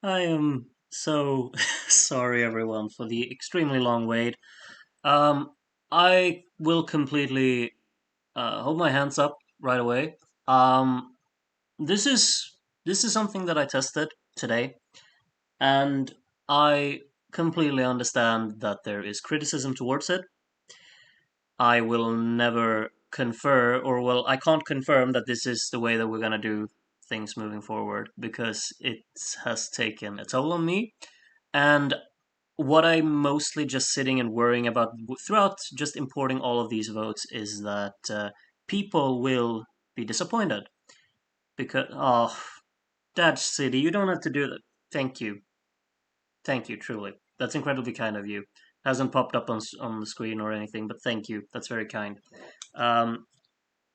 I am so sorry, everyone, for the extremely long wait. Um, I will completely hold my hands up right away. Um, this is this is something that I tested today, and I completely understand that there is criticism towards it. I will never confer, or well, I can't confirm that this is the way that we're gonna do things moving forward because it has taken a toll on me. And what I'm mostly just sitting and worrying about throughout just importing all of these votes is that people will be disappointed because Dad City, you don't have to do that. Thank you, truly. That's incredibly kind of you. Hasn't popped up on the screen or anything, but thank you. That's very kind. Um,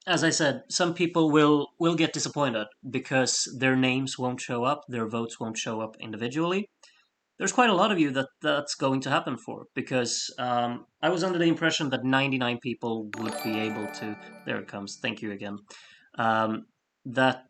as I said, some people will get disappointed because their names won't show up, their votes won't show up individually. There's quite a lot of you that's going to happen for because I was under the impression that 99 people would be able to. There it comes. Thank you again. Um, that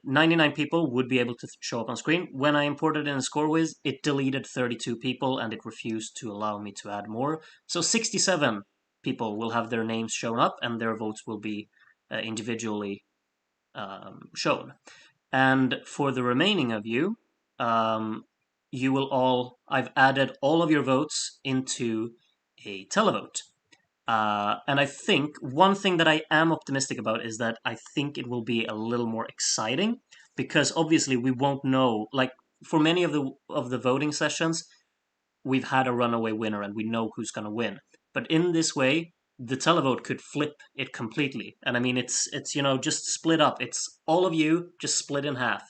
99 people would be able to show up on screen. When I imported in a score whiz, it deleted 32 people and it refused to allow me to add more. So 67 people will have their names shown up and their votes will be individually shown. And for the remaining of you, um, you will all, I've added all of your votes into a televote. And I think one thing that I am optimistic about is that I think it will be a little more exciting because obviously we won't know. Like for many of the voting sessions, we've had a runaway winner and we know who's going to win. But in this way, the televote could flip it completely. And I mean, it's just split up. It's all of you just split in half.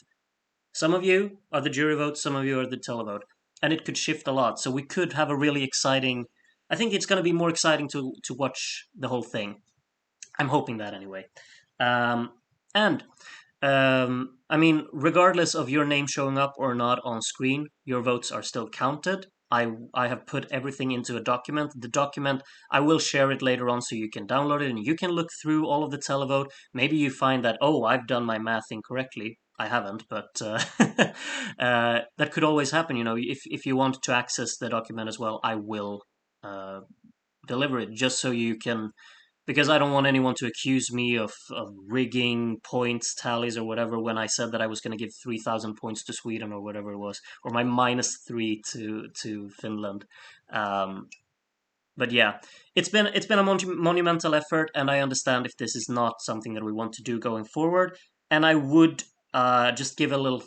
Some of you are the jury vote, some of you are the televote, and it could shift a lot. So we could have a really exciting. I think it's going to be more exciting to watch the whole thing. I'm hoping that anyway. Um, and I mean, regardless of your name showing up or not on screen, your votes are still counted. I have put everything into a document. The document, I will share it later on so you can download it and you can look through all of the televote. Maybe you find that, oh, I've done my math incorrectly. I haven't, but that could always happen. If you want to access the document as well, I will uh, deliver it just so you can because I don't want anyone to accuse me of rigging points tallies or whatever when I said that I was going to give 3,000 points to Sweden or whatever it was, or my -3 to Finland. Um, but yeah, it's been a monumental effort, and I understand if this is not something that we want to do going forward. And I would just give a little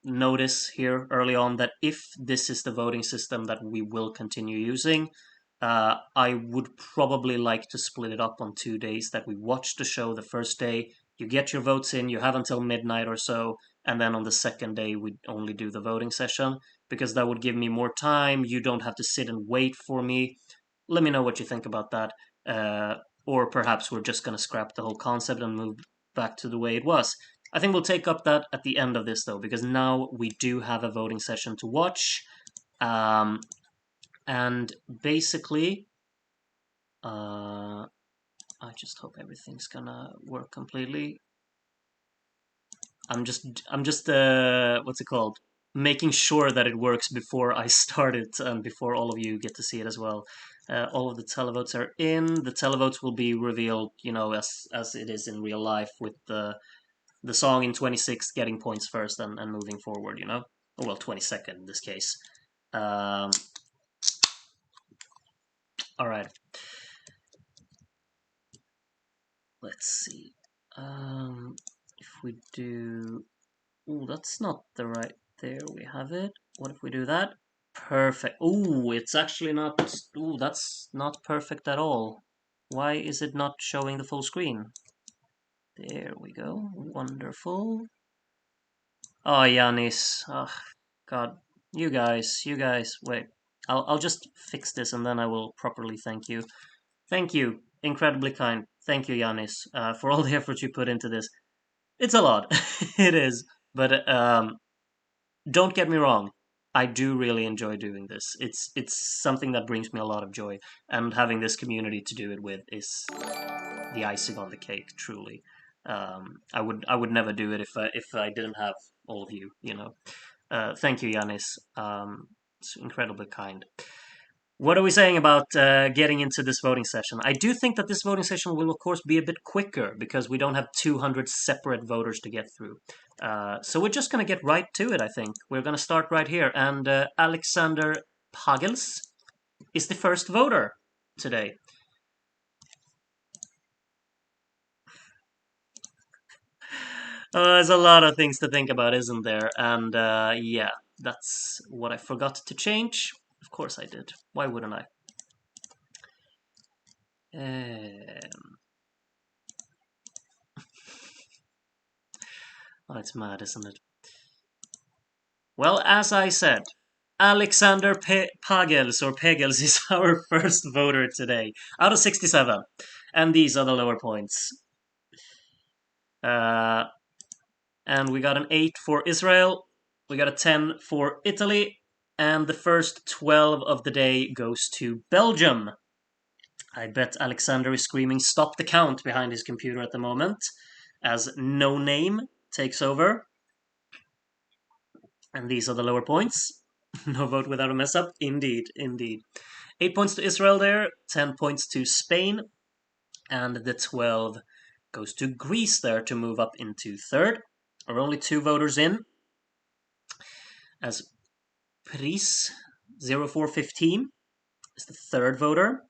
notice here early on that if this is the voting system that we will continue using, I would probably like to split it up on 2 days. That we watch the show the first day, you get your votes in, you have until midnight or so, and then on the second day we only do the voting session because that would give me more time. You don't have to sit and wait for me. Let me know what you think about that. Or perhaps we're just going to scrap the whole concept and move back to the way it was. I think we'll take up that at the end of this, though, because now we do have a voting session to watch. Um, and basically, I just hope everything's gonna work completely. I'm just what's it called? Making sure that it works before I start it and before all of you get to see it as well. All of the televotes are in. The televotes will be revealed, as it is in real life, with the song in 26 getting points first and moving forward. Oh, well, 22nd in this case. Um, all right, let's see. If we do, oh, that's not the right. There we have it. What if we do that? Perfect. Oh, it's actually not. Oh, that's not perfect at all. Why is it not showing the full screen? There we go. Wonderful. Oh, Yanis. Oh, God. You guys. Wait. I'll just fix this and then I will properly thank you. Thank you. Incredibly kind. Thank you, Yanis, for all the effort you put into this. It's a lot. It is. But don't get me wrong. I do really enjoy doing this. It's something that brings me a lot of joy, and having this community to do it with is the icing on the cake. Truly, I would never do it if I didn't have all of you. Thank you, Yanis. It's incredibly kind. What are we saying about getting into this voting session? I do think that this voting session will, of course, be a bit quicker because we don't have 200 separate voters to get through. So we're just going to get right to it, I think. We're going to start right here. And Alexander Pagels is the first voter today. There's a lot of things to think about, isn't there? And yeah, that's what I forgot to change. Of course I did. Why wouldn't I? Oh, it's mad, isn't it? Well, as I said, Alexander Pagels, or Pagels, is our first voter today, out of 67. And these are the lower points. And we got an 8 for Israel, we got a 10 for Italy, and the first 12 of the day goes to Belgium. I bet Alexander is screaming "Stop the count" behind his computer at the moment, as No Name takes over. And these are the lower points. No vote without a mess up. Indeed, indeed. 8 points to Israel there, 10 points to Spain, and the 12 goes to Greece there to move up into third. We're only 2 voters in, as Pris 0415 is the third voter.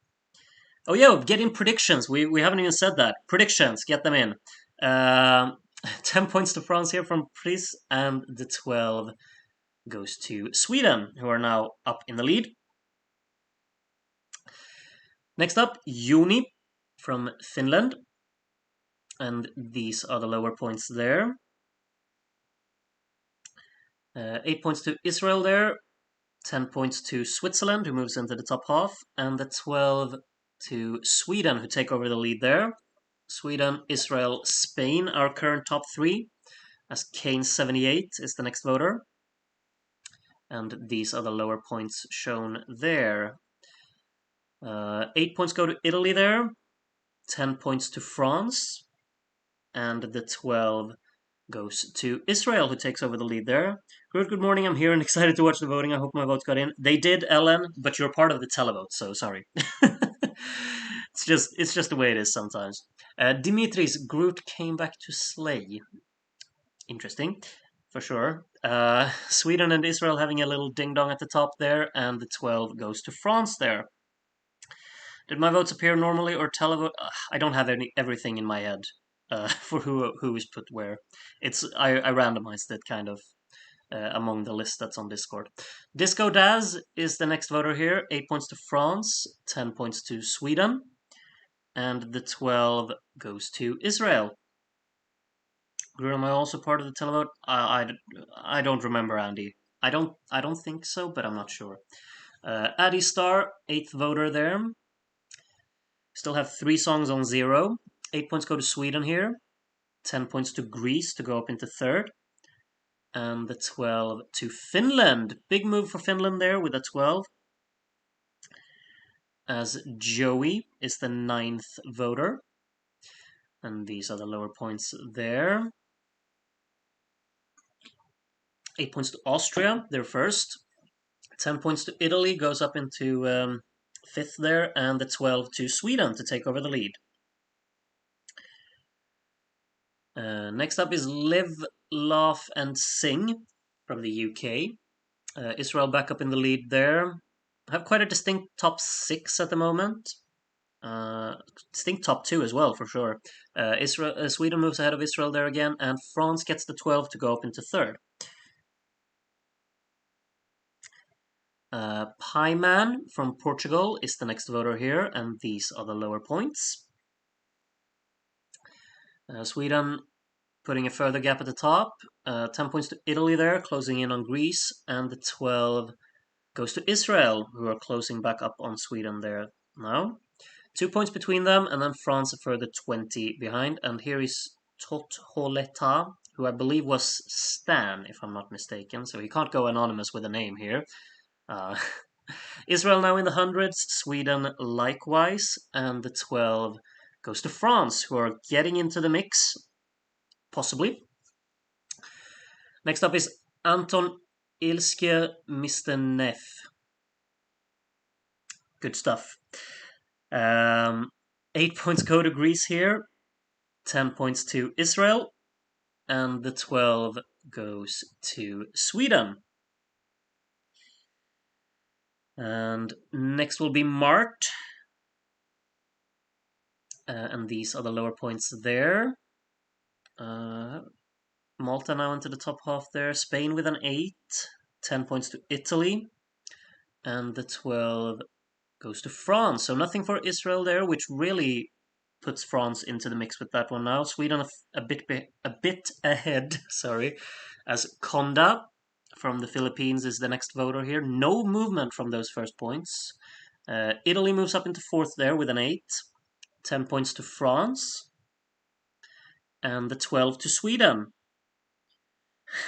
Oh, yo, get in predictions. We haven't even said that. Predictions, get them in. 10 points to France here from Pris, and the 12 goes to Sweden, who are now up in the lead. Next up, Juni from Finland. And these are the lower points there. 8 points to Israel there. 10 points to Switzerland, who moves into the top half. And the 12 to Sweden, who take over the lead there. Sweden, Israel, Spain, our current top 3. As Kane78 is the next voter. And these are the lower points shown there. 8 points go to Italy there. 10 points to France. And the 12 goes to Israel, who takes over the lead there. Good morning, I'm here and excited to watch the voting. I hope my votes got in. They did, Ellen, but you're part of the televote, so sorry. it's just the way it is sometimes. Dimitri's Groot came back to slay. Interesting, for sure. Sweden and Israel having a little ding-dong at the top there, and the 12 goes to France there. Did my votes appear normally or televote? I don't have everything in my head for who is put where. I randomized it kind of among the list that's on Discord. Disco Daz is the next voter here. 8 points to France, 10 points to Sweden, and the 12 goes to Israel. Greer, am I also part of the televote? I don't remember, Andy. I don't think so, but I'm not sure. Addy Star, 8th voter there. Still have 3 songs on 0. 8 points go to Sweden here. 10 points to Greece to go up into third. And the 12 to Finland. Big move for Finland there with a 12. As Joey is the 9th voter. And these are the lower points there. 8 points to Austria, they're first. 10 points to Italy, goes up into 5th there. And the 12 to Sweden to take over the lead. Next up is Live, Laugh and Sing from the UK. Israel back up in the lead there. Have quite a distinct top 6 at the moment. Distinct top 2 as well, for sure. Sweden moves ahead of Israel there again, and France gets the 12 to go up into third. Pie Man from Portugal is the next voter here, and these are the lower points. Sweden putting a further gap at the top. 10 points to Italy there, closing in on Greece, and the 12 goes to Israel, who are closing back up on Sweden there now. 2 points between them, and then France a further 20 behind. And here is Tot Holeta, who I believe was Stan, if I'm not mistaken, so he can't go anonymous with a name here. Israel now in the hundreds, Sweden likewise, and the 12 goes to France, who are getting into the mix, possibly. Next up is Anton Ilske Mr. Neff. Good stuff. 8 points go to Greece here, 10 points to Israel, and the 12 goes to Sweden. And next will be Mart. And these are the lower points there. Malta now into the top half there. Spain with an 8. 10 points to Italy. And the 12 goes to France. So nothing for Israel there, which really puts France into the mix with that one now. Sweden a bit ahead, sorry, as Conda from the Philippines is the next voter here. No movement from those first points. Italy moves up into fourth there with an 8. 10 points to France. And the 12 to Sweden.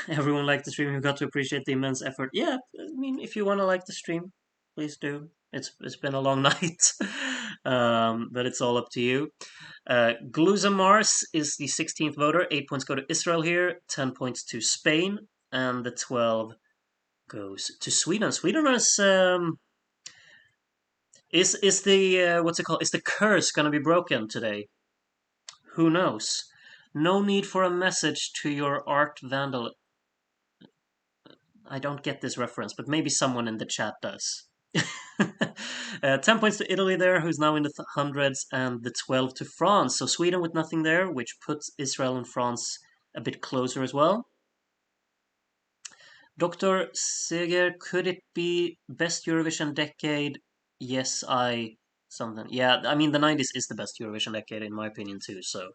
Everyone liked the stream. You've got to appreciate the immense effort. Yeah, I mean, if you want to like the stream, please do. It's been a long night, but it's all up to you. Gluza Mars is the 16th voter. 8 points go to Israel here. 10 points to Spain, and the 12 goes to Sweden. Sweden is the what's it called? Is the curse gonna be broken today? Who knows? No need for a message to your art vandal. I don't get this reference, but maybe someone in the chat does. 10 points to Italy there, who's now in the hundreds, and the 12 to France. So Sweden with nothing there, which puts Israel and France a bit closer as well. Dr. Seger, could it be best Eurovision decade? Yes, something. Yeah, I mean the 90s is the best Eurovision decade in my opinion too. So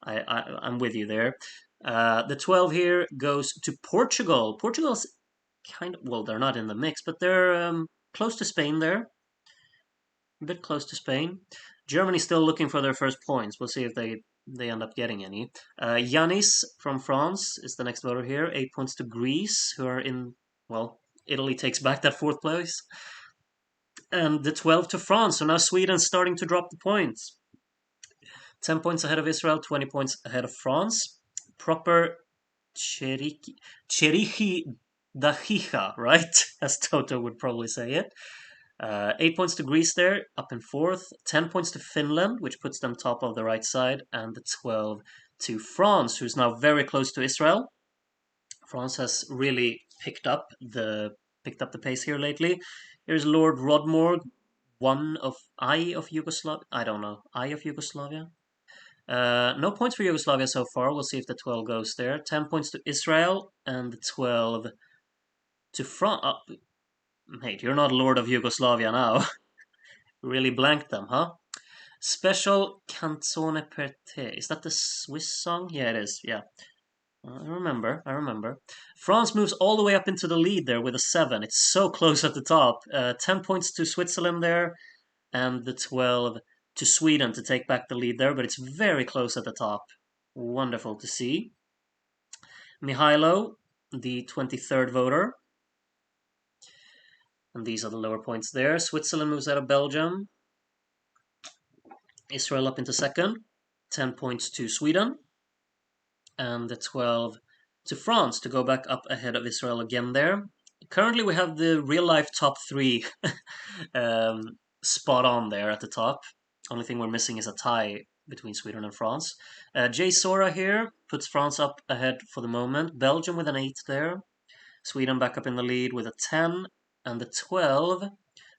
I'm with you there. The 12 here goes to Portugal. Portugal's kind of, well, they're not in the mix, but they're close to Spain there. A bit close to Spain. Germany's still looking for their first points. We'll see if they end up getting any. Yanis from France is the next voter here. 8 points to Greece, who are in, well, Italy takes back that fourth place. And the 12 to France. So now Sweden's starting to drop the points. 10 points ahead of Israel, 20 points ahead of France. Proper Cherichi Dahija, right? As Toto would probably say it. 8 points to Greece there, up in fourth. 10 points to Finland, which puts them top of the right side. And the 12 to France, who's now very close to Israel. France has really picked up the pace here lately. Here's Lord Rodmore, Eye of Yugoslavia. I don't know. Eye of Yugoslavia? No points for Yugoslavia so far. We'll see if the 12 goes there. 10 points to Israel and the 12 to France. Mate, you're not Lord of Yugoslavia now. Really blanked them, huh? Special Canzone per te. Is that the Swiss song? Yeah, it is. Yeah. I remember. France moves all the way up into the lead there with a 7. It's so close at the top. 10 points to Switzerland there, and the 12 to Sweden to take back the lead there, but it's very close at the top. Wonderful to see. Mihailo, the 23rd voter. And these are the lower points there. Switzerland moves out of Belgium. Israel up into second. 10 points to Sweden. And the 12 to France to go back up ahead of Israel again there. Currently we have the real-life top 3 spot on there at the top. Only thing we're missing is a tie between Sweden and France. Jay Sora here puts France up ahead for the moment. Belgium with an 8 there. Sweden back up in the lead with a 10. And the 12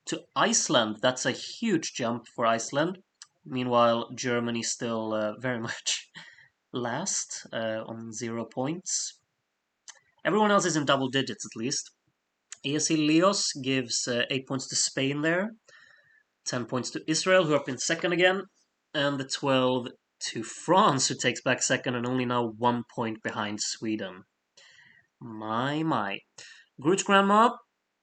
to Iceland. That's a huge jump for Iceland. Meanwhile, Germany still very much last on 0 points. Everyone else is in double digits at least. ESC Leos gives 8 points to Spain there. 10 points to Israel, who are up in second again. And the 12 to France, who takes back second and only now 1 point behind Sweden. My. Groot's Grandma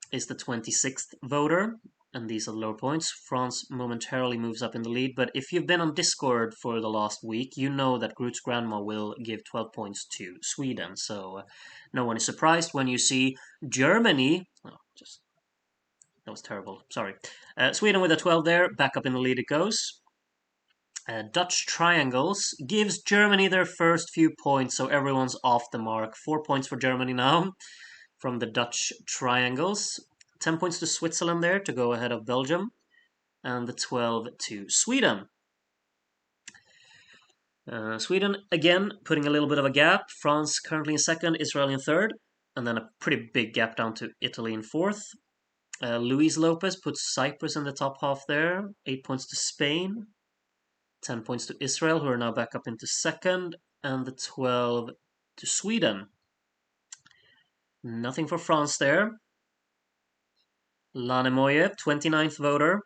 is the 26th voter, and these are the lower points. France momentarily moves up in the lead, but if you've been on Discord for the last week, you know that Groot's Grandma will give 12 points to Sweden, so no one is surprised when you see Germany. That was terrible, sorry. Sweden with a 12 there, back up in the lead it goes. Dutch Triangles gives Germany their first few points, so everyone's off the mark. 4 points for Germany now. from the Dutch triangles. 10 points to Switzerland there to go ahead of Belgium. And the 12 to Sweden. Sweden, again, putting a little bit of a gap. France currently in second, Israel in third. And then a pretty big gap down to Italy in fourth. Luis Lopez puts Cyprus in the top half there. 8 points to Spain. 10 points to Israel, who are now back up into second. And the 12 to Sweden. Nothing for France there. Lanemoye, 29th voter.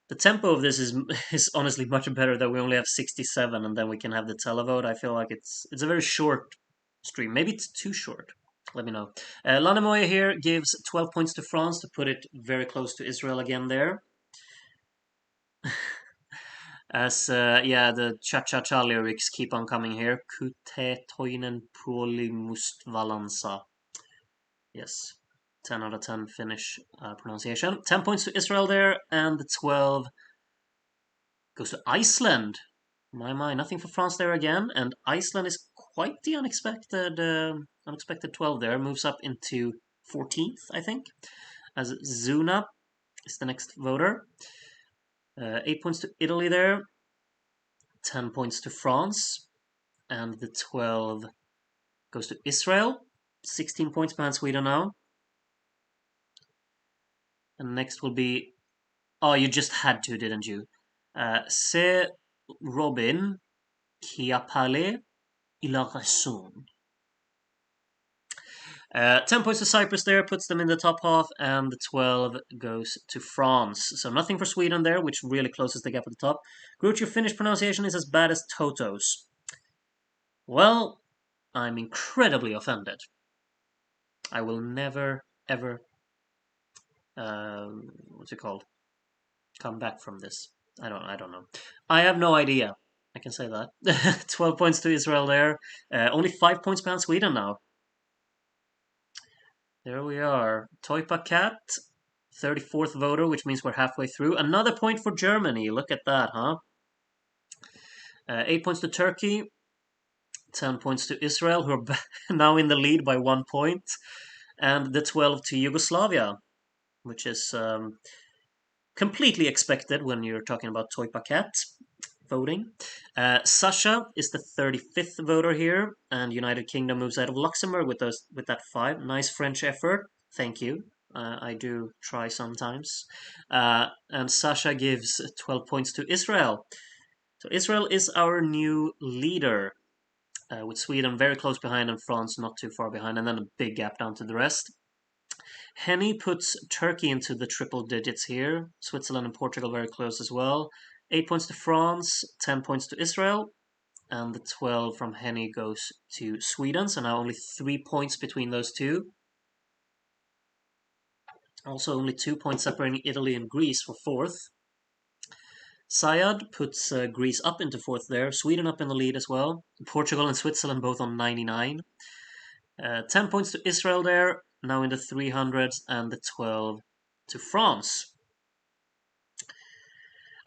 The tempo of this is honestly much better that we only have 67 and then we can have the televote. I feel like it's a very short stream. Maybe it's too short. Let me know. Lanemoye here gives 12 points to France to put it very close to Israel again there. As, yeah, the cha-cha-cha lyrics keep on coming here. Kute toinen puoli mustvalansa. Yes. 10 out of 10 Finnish pronunciation. 10 points to Israel there, and the 12 goes to Iceland. My, nothing for France there again, and Iceland is quite the unexpected 12 there. Moves up into 14th, I think, as Zuna is the next voter. 8 points to Italy there, 10 points to France, and the 12 goes to Israel. 16 points behind Sweden now. And next will be... Oh, you just had to, didn't you? C'est Robin qui a parlé, il a raison. 10 points to Cyprus there, puts them in the top half, and the 12 goes to France. So nothing for Sweden there, which really closes the gap at the top. Group, your Finnish pronunciation is as bad as Toto's. Well, I'm incredibly offended. I will never, ever, what's it called? Come back from this. I don't know. I have no idea. I can say that. 12 points to Israel there. Only 5 points behind Sweden now. There we are. Toipa Cat, 34th voter, which means we're halfway through. Another point for Germany. Look at that, huh? 8 points to Turkey. 10 points to Israel, who are now in the lead by 1 point. And the 12 to Yugoslavia, which is completely expected when you're talking about Toipa Cat voting. Sasha is the 35th voter here, and United Kingdom moves out of Luxembourg with that 5. Nice French effort. Thank you. I do try sometimes. And Sasha gives 12 points to Israel. So Israel is our new leader, with Sweden very close behind and France not too far behind, and then a big gap down to the rest. Henny puts Turkey into the triple digits here. Switzerland and Portugal very close as well. 8 points to France, 10 points to Israel, and the 12 from Henny goes to Sweden, so now only 3 points between those two. Also only 2 points separating Italy and Greece for 4th. Sayad puts Greece up into 4th there, Sweden up in the lead as well. Portugal and Switzerland both on 99. 10 points to Israel there, now in the 300s, and the 12 to France.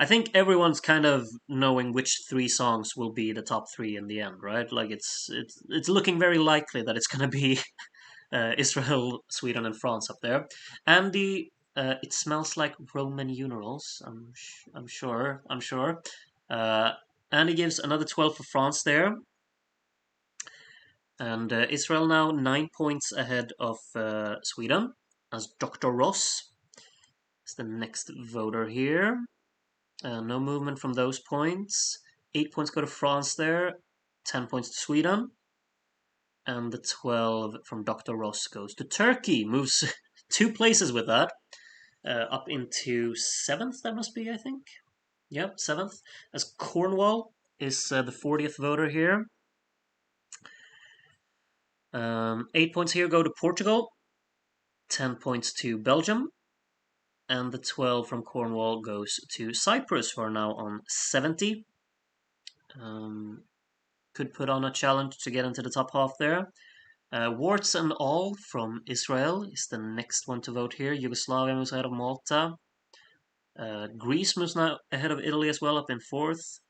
I think everyone's kind of knowing which 3 songs will be the top 3 in the end, right? Like it's looking very likely that it's going to be Israel, Sweden, and France up there. And the It Smells Like Roman Numerals. I'm sure. And he gives another 12 for France there. And Israel now 9 points ahead of Sweden, as Dr. Ross is the next voter here. No movement from those points. 8 points go to France there, 10 points to Sweden. And the 12 from Dr. Ross goes to Turkey. Moves 2 places with that. Up into 7th, that must be, I think. Yep, 7th. As Cornwall is the 40th voter here. 8 points here go to Portugal. 10 points to Belgium. And the 12 from Cornwall goes to Cyprus, who are now on 70. Could put on a challenge to get into the top half there. Warts and All from Israel is the next one to vote here. Yugoslavia moves ahead of Malta. Greece moves now ahead of Italy as well, up in 4th.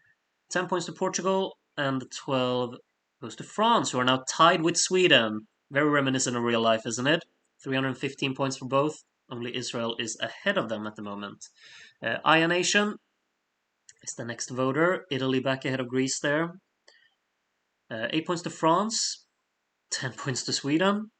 10 points to Portugal, and the 12 goes to France, who are now tied with Sweden. Very reminiscent of real life, isn't it? 315 points for both. Only Israel is ahead of them at the moment. Ionation is the next voter. Italy back ahead of Greece there. 8 points to France. 10 points to Sweden.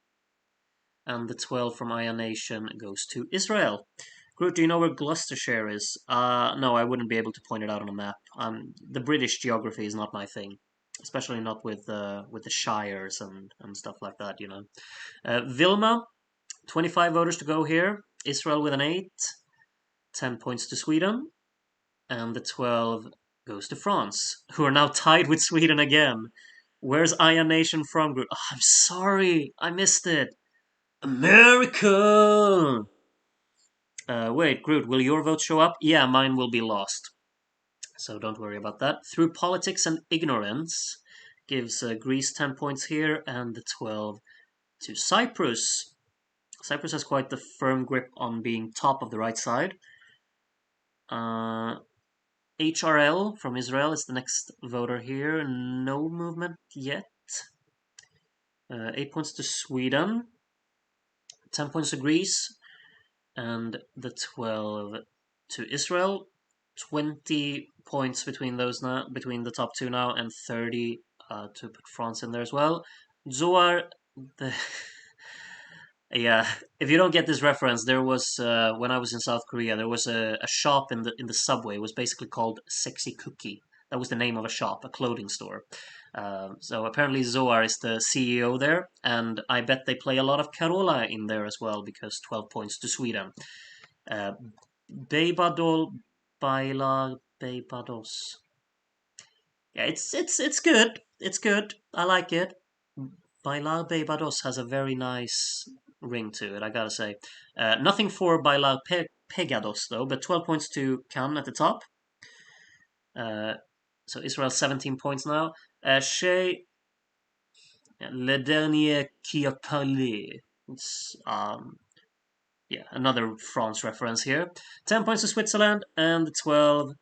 And the 12 from Ionation goes to Israel. Groot, do you know where Gloucestershire is? No, I wouldn't be able to point it out on a map. The British geography is not my thing, especially not with the shires and stuff like that. Vilma, 25 voters to go here. Israel with an 8, 10 points to Sweden, and the 12 goes to France, who are now tied with Sweden again. Where's Iron Nation from, Groot? Oh, I'm sorry, I missed it. America! Wait, Groot, will your vote show up? Yeah, mine will be lost. So don't worry about that. Through Politics and Ignorance gives Greece 10 points here and the 12 to Cyprus. Cyprus has quite the firm grip on being top of the right side. HRL from Israel is the next voter here. No movement yet. 8 points to Sweden. 10 points to Greece. And the 12 to Israel. 20 points between those now, between the top two now, and 30 to put France in there as well. Zoar, the yeah, if you don't get this reference, there was when I was in South Korea, there was a shop in the subway. It was basically called Sexy Cookie. That was the name of a shop, a clothing store. So apparently Zoar is the CEO there, and I bet they play a lot of Carola in there as well because 12 points to Sweden. Beibadol, Baila Beibados. Yeah, it's good. It's good. I like it. Bailar Beibados has a very nice ring to it, I gotta say. Nothing for Bailar Pegados, though, but 12 points to Cannes at the top. So Israel 17 points now. Chez Le Dernier qui a parlé. It's, yeah, another France reference here. 10 points to Switzerland, and the 12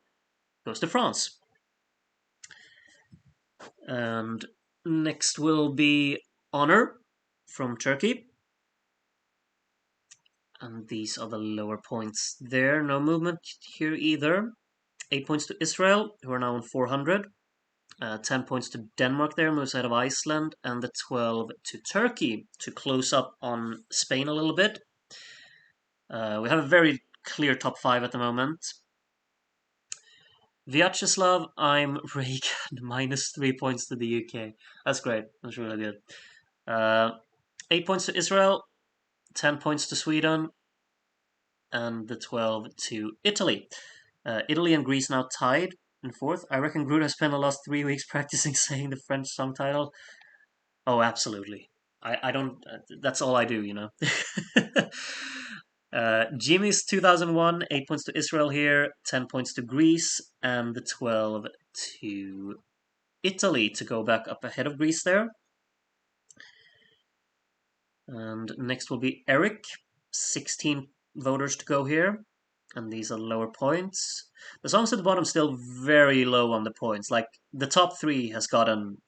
goes to France. And next will be Honor from Turkey. And these are the lower points there. No movement here either. 8 points to Israel, who are now on 400. 10 points to Denmark there, moves ahead of Iceland. And the 12 to Turkey to close up on Spain a little bit. We have a very clear top 5 at the moment. Vyacheslav, I'm Reagan, minus 3 points to the UK. That's great. That's really good. 8 points to Israel, 10 points to Sweden, and the 12 to Italy. Italy and Greece now tied in fourth. I reckon Groot has spent the last 3 weeks practicing saying the French song title. Oh, absolutely. I don't. That's all I do, you know. Jimmy's 2001, 8 points to Israel here, 10 points to Greece, and the 12 to Italy to go back up ahead of Greece there. And next will be Eric, 16 voters to go here, and these are lower points. The songs at the bottom still very low on the points. Like the top 3 has gotten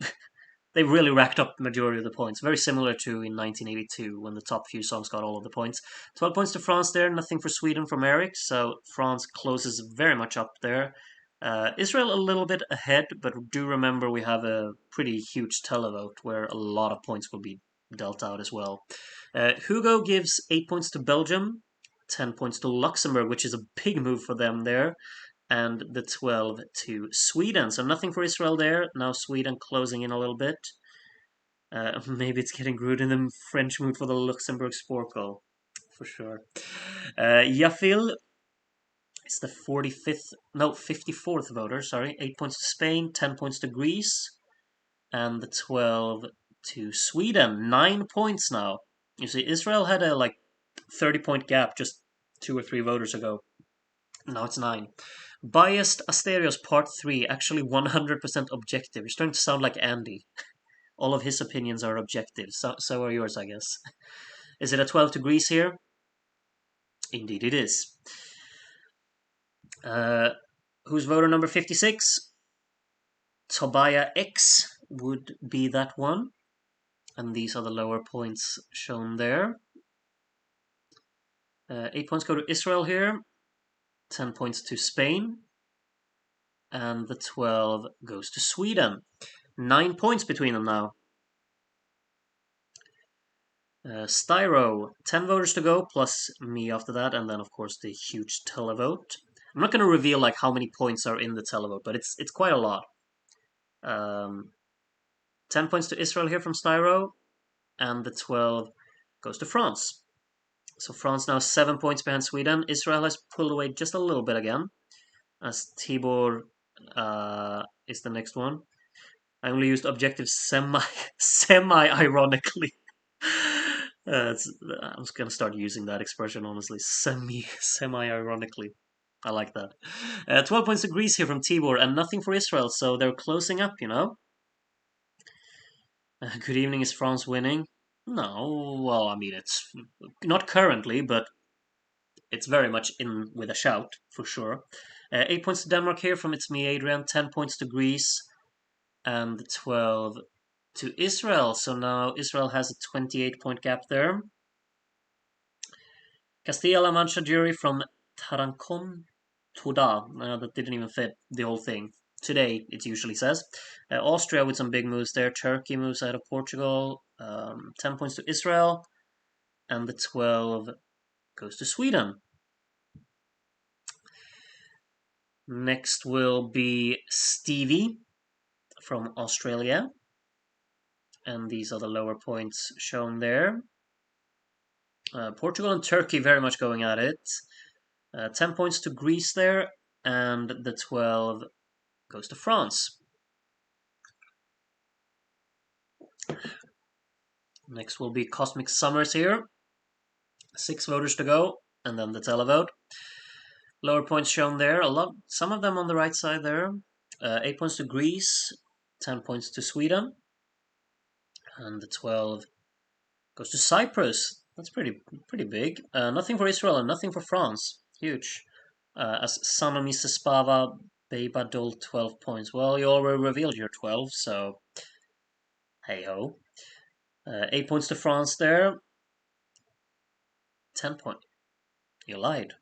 they really racked up the majority of the points. Very similar to in 1982 when the top few songs got all of the points. 12 points to France there, nothing for Sweden from Eric, so France closes very much up there. Israel a little bit ahead, but do remember we have a pretty huge televote where a lot of points will be dealt out as well. Hugo gives 8 points to Belgium, 10 points to Luxembourg, which is a big move for them there, and the 12 to Sweden. So nothing for Israel there. Now Sweden closing in a little bit. Maybe it's getting Groot in the French mood for the Luxembourg sport goal, for sure. Yafil is the 54th voter, sorry. 8 points to Spain, 10 points to Greece, and the 12 to Sweden. 9 points now. You see, Israel had a 30-point gap just 2 or 3 voters ago. Now it's 9. Biased Asterios Part 3, actually 100% objective. You're starting to sound like Andy. All of his opinions are objective. So are yours, I guess. Is it a 12 to Greece here? Indeed it is. Who's voter number 56? Tobiah X would be that one. And these are the lower points shown there. 8 points go to Israel here, 10 points to Spain, and the 12 goes to Sweden. 9 points between them now. Styro, 10 voters to go, plus me after that, and then of course the huge televote. I'm not going to reveal like how many points are in the televote, but it's quite a lot. 10 points to Israel here from Styro, and the 12 goes to France. So France now 7 points behind Sweden. Israel has pulled away just a little bit again, as Tibor is the next one. I only used objective semi-ironically. I was gonna start using that expression honestly, semi-ironically. I like that. 12 points to Greece here from Tibor, and nothing for Israel, so they're closing up, you know. Good evening, is France winning? No, well, I mean, it's not currently, but it's very much in with a shout, for sure. 8 points to Denmark here from It's Me, Adrian. 10 points to Greece, and 12 to Israel. So now Israel has a 28-point gap there. Castilla-La Mancha jury from Tarancon Toda. That didn't even fit the whole thing. Today, it usually says. Austria with some big moves there. Turkey moves out of Portugal. 10 points to Israel. And the 12 goes to Sweden. Next will be Stevie from Australia. And these are the lower points shown there. Portugal and Turkey very much going at it. 10 points to Greece there, and the 12 goes to France. Next will be Cosmic Summers here. 6 voters to go, and then the televote. Lower points shown there, some of them on the right side there. 8 points to Greece, 10 points to Sweden, and the 12 goes to Cyprus. That's pretty big. Nothing for Israel and nothing for France. Huge. As Sanami Spava Beibadol 12 points. Well, you already revealed your 12, so hey ho. 8 points to France there. 10 points. You lied.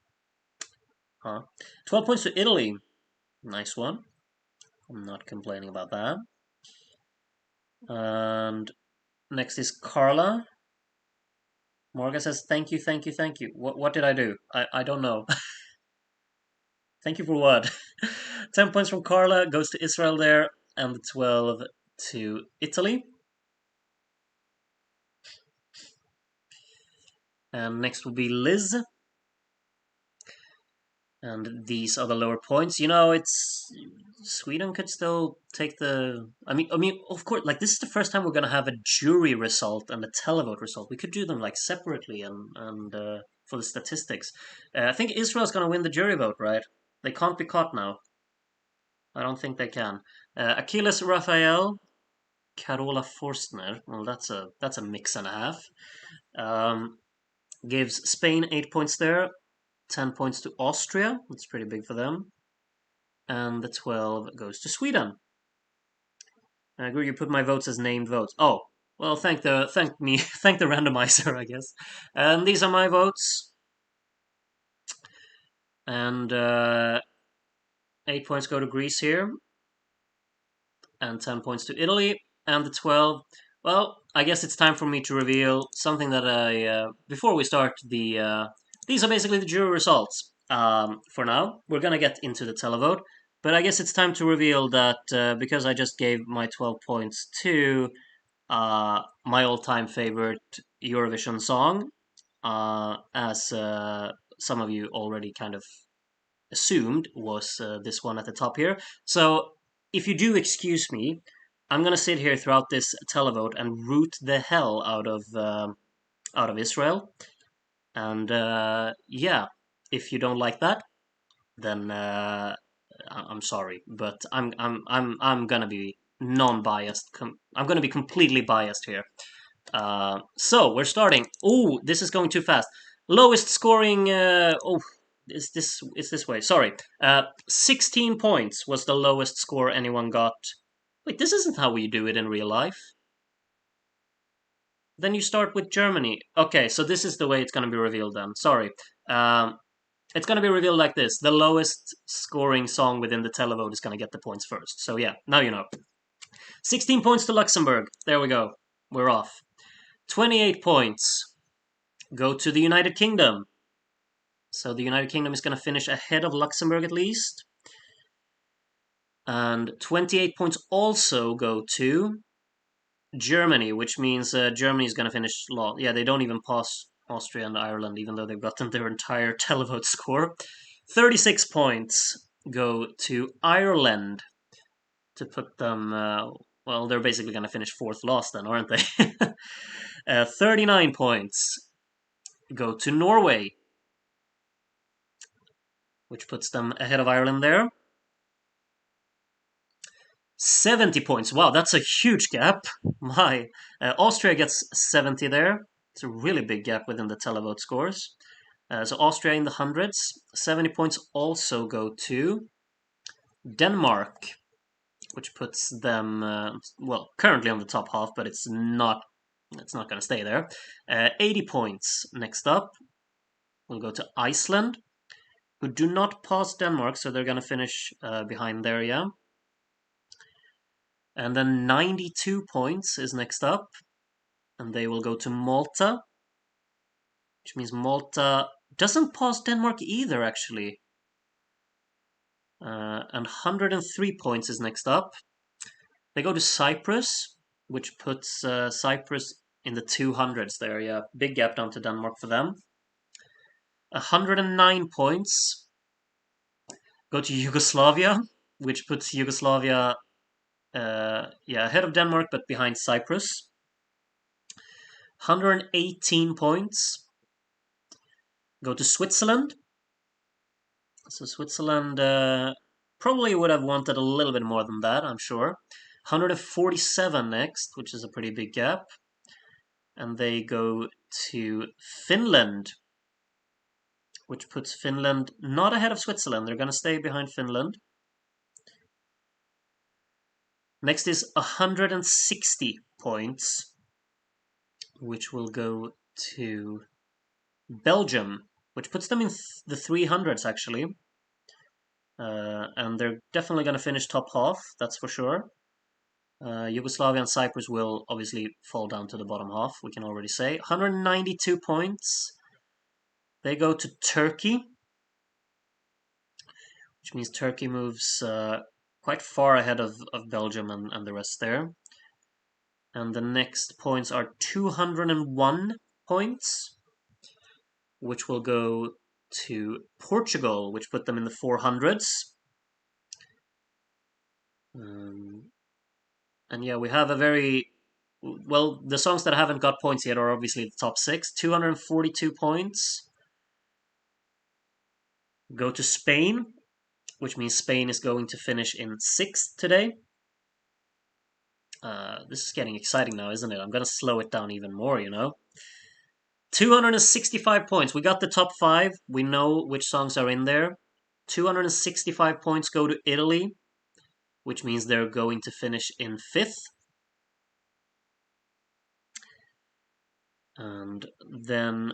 Huh? 12 points to Italy. Nice one. I'm not complaining about that. And next is Carla. Morgan says, thank you, thank you, thank you. What did I do? I don't know. Thank you for what? 10 points from Carla goes to Israel there, and the 12 to Italy. And next will be Liz. And these are the lower points. You know, it's Sweden could still take the. I mean, of course, like this is the first time we're gonna have a jury result and a televote result. We could do them like separately and for the statistics. I think Israel's gonna win the jury vote, right? They can't be caught now. I don't think they can. Achilles Raphael, Carola Forstner. Well, that's a mix and a half. Gives Spain 8 points there, 10 points to Austria. That's pretty big for them. And the 12 goes to Sweden. I agree. You put my votes as named votes. Oh, well, thank the randomizer, I guess. And these are my votes. And 8 points go to Greece here, and 10 points to Italy, and the 12. Well, I guess it's time for me to reveal something that before we start these are basically the jury results. For now, we're gonna get into the televote, but I guess it's time to reveal that because I just gave my 12 points to my all-time favorite Eurovision song, as some of you already kind of assumed was this one at the top here. So if you do excuse me, I'm gonna sit here throughout this televote and root the hell out of Israel. And yeah, if you don't like that, then I'm sorry, but I'm gonna be non-biased. I'm gonna be completely biased here. So we're starting. Oh, this is going too fast. Lowest scoring. Is this way? Sorry. 16 points was the lowest score anyone got. Wait, this isn't how we do it in real life. Then you start with Germany. Okay, so this is the way it's going to be revealed then. Sorry. Um, it's going to be revealed like this. The lowest scoring song within the televote is going to get the points first. So yeah, now you know. 16 points to Luxembourg. There we go. We're off. 28 points go to the United Kingdom. So the United Kingdom is going to finish ahead of Luxembourg at least. And 28 points also go to Germany, which means Germany is going to finish low. Yeah, they don't even pass Austria and Ireland, even though they've gotten their entire televote score. 36 points go to Ireland to put them. Well, they're basically going to finish fourth last then, aren't they? 39 points go to Norway, which puts them ahead of Ireland there. 70 points. Wow, that's a huge gap. My Austria gets 70 there. It's a really big gap within the televote scores. So Austria in the hundreds. 70 points also go to Denmark, which puts them well currently on the top half, but it's not going to stay there. 80 points next up. We'll go to Iceland, who do not pass Denmark, so they're going to finish behind there. Yeah. And then 92 points is next up, and they will go to Malta, which means Malta doesn't pass Denmark either, actually. And 103 points is next up. They go to Cyprus, which puts Cyprus in the 200s there. Yeah, big gap down to Denmark for them. 109 points go to Yugoslavia, which puts Yugoslavia ahead of Denmark, but behind Cyprus. 118 points go to Switzerland. So Switzerland probably would have wanted a little bit more than that, I'm sure. 147 next, which is a pretty big gap. And they go to Finland, which puts Finland not ahead of Switzerland. They're going to stay behind Finland. Next is 160 points, which will go to Belgium, which puts them in the 300s, actually. And they're definitely going to finish top half, that's for sure. Yugoslavia and Cyprus will obviously fall down to the bottom half, we can already say. 192 points. They go to Turkey, which means Turkey moves quite far ahead of Belgium and the rest there. And the next points are 201 points, which will go to Portugal, which put them in the 400s. And yeah, we have a very... Well, the songs that haven't got points yet are obviously the top 6. 242 points go to Spain, which means Spain is going to finish in 6th today. This is getting exciting now, isn't it? I'm going to slow it down even more, 265 points. We got the top 5. We know which songs are in there. 265 points go to Italy, which means they're going to finish in 5th. And then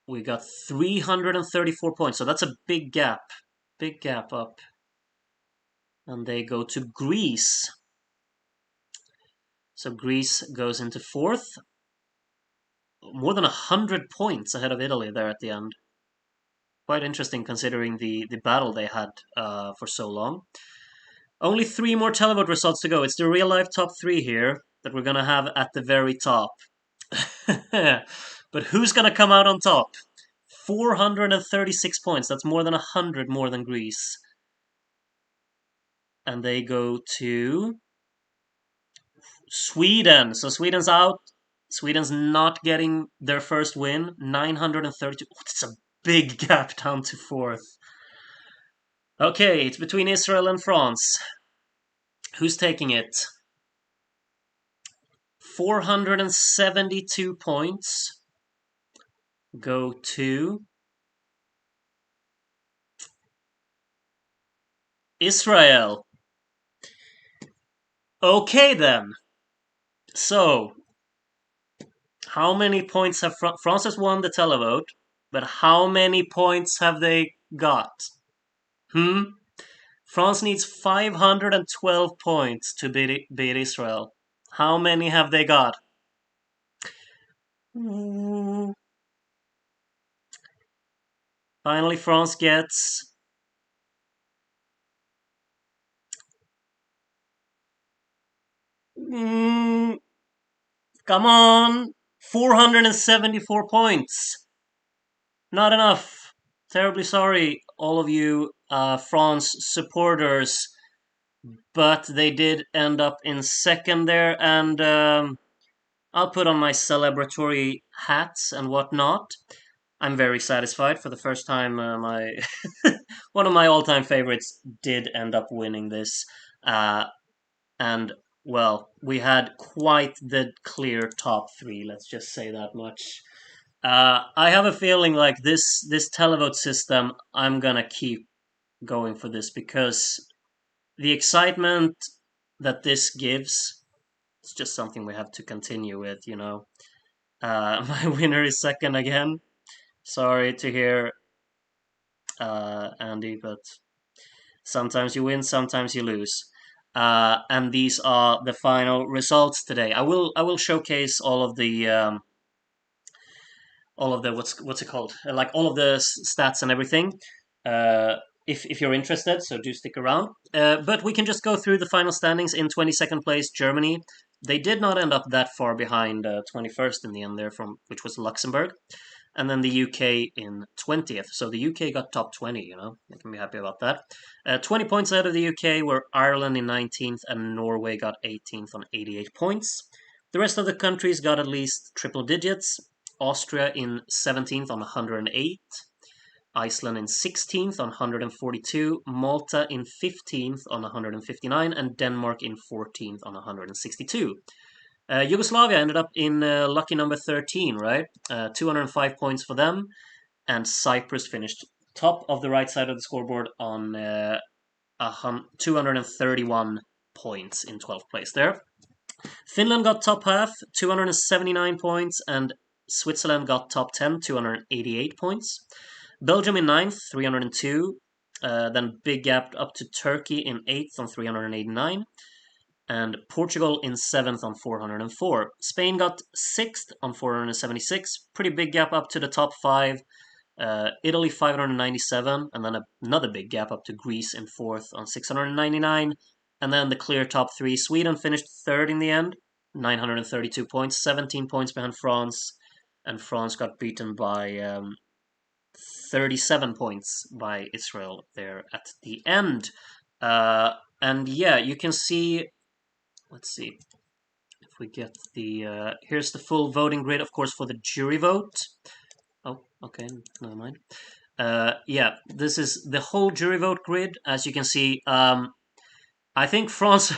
we got 334 points. So that's a big gap. Big gap up. And they go to Greece. So Greece goes into 4th. More than 100 points ahead of Italy there at the end. Quite interesting considering the battle they had for so long. Only 3 more televote results to go. It's the real-life top 3 here that we're going to have at the very top. But who's going to come out on top? 436 points. That's more than 100 more than Greece. And they go to Sweden. So Sweden's out. Sweden's not getting their first win. 932. Oh, that's a big gap down to 4th. Okay, it's between Israel and France. Who's taking it? 472 points go to Israel. Okay then. So, How many points have France has won the televote, but how many points have they got? Hmm? France needs 512 points to beat Israel. How many have they got? Ooh. Finally, France gets. Mm, come on! 474 points! Not enough! Terribly sorry, all of you France supporters, but they did end up in second there, and I'll put on my celebratory hats and whatnot. I'm very satisfied. For the first time, my one of my all-time favorites did end up winning this, uh, and well, we had quite the clear top three. Let's just say that much. I have a feeling like this televote system. I'm gonna keep going for this because the excitement that this gives. It's just something we have to continue with. My winner is second again. Sorry to hear, Andy, but sometimes you win, sometimes you lose. And these are the final results today. I will showcase all of the what's it called, like all of the stats and everything. Uh, if you're interested, so do stick around. But we can just go through the final standings. In 22nd place, Germany. They did not end up that far behind 21st in the end there, from which was Luxembourg, and then the UK in 20th. So the UK got top 20, They can be happy about that. 20 points out of the UK were Ireland in 19th, and Norway got 18th on 88 points. The rest of the countries got at least triple digits. Austria in 17th on 108. Iceland in 16th on 142, Malta in 15th on 159, and Denmark in 14th on 162. Yugoslavia ended up in lucky number 13, right? 205 points for them. And Cyprus finished top of the right side of the scoreboard on 231 points in 12th place there. Finland got top half, 279 points, and Switzerland got top 10, 288 points. Belgium in 9th, 302. Then big gap up to Turkey in 8th on 389. And Portugal in 7th on 404. Spain got 6th on 476. Pretty big gap up to the top 5. Italy 597, and then another big gap up to Greece in 4th on 699. And then the clear top 3. Sweden finished 3rd in the end, 932 points, 17 points behind France. And France got beaten by 37 points by Israel there at the end. And yeah, you can see. Let's see if we get the. Here's the full voting grid, of course, for the jury vote. Oh, okay, never mind. Yeah, this is the whole jury vote grid. As you can see, I think France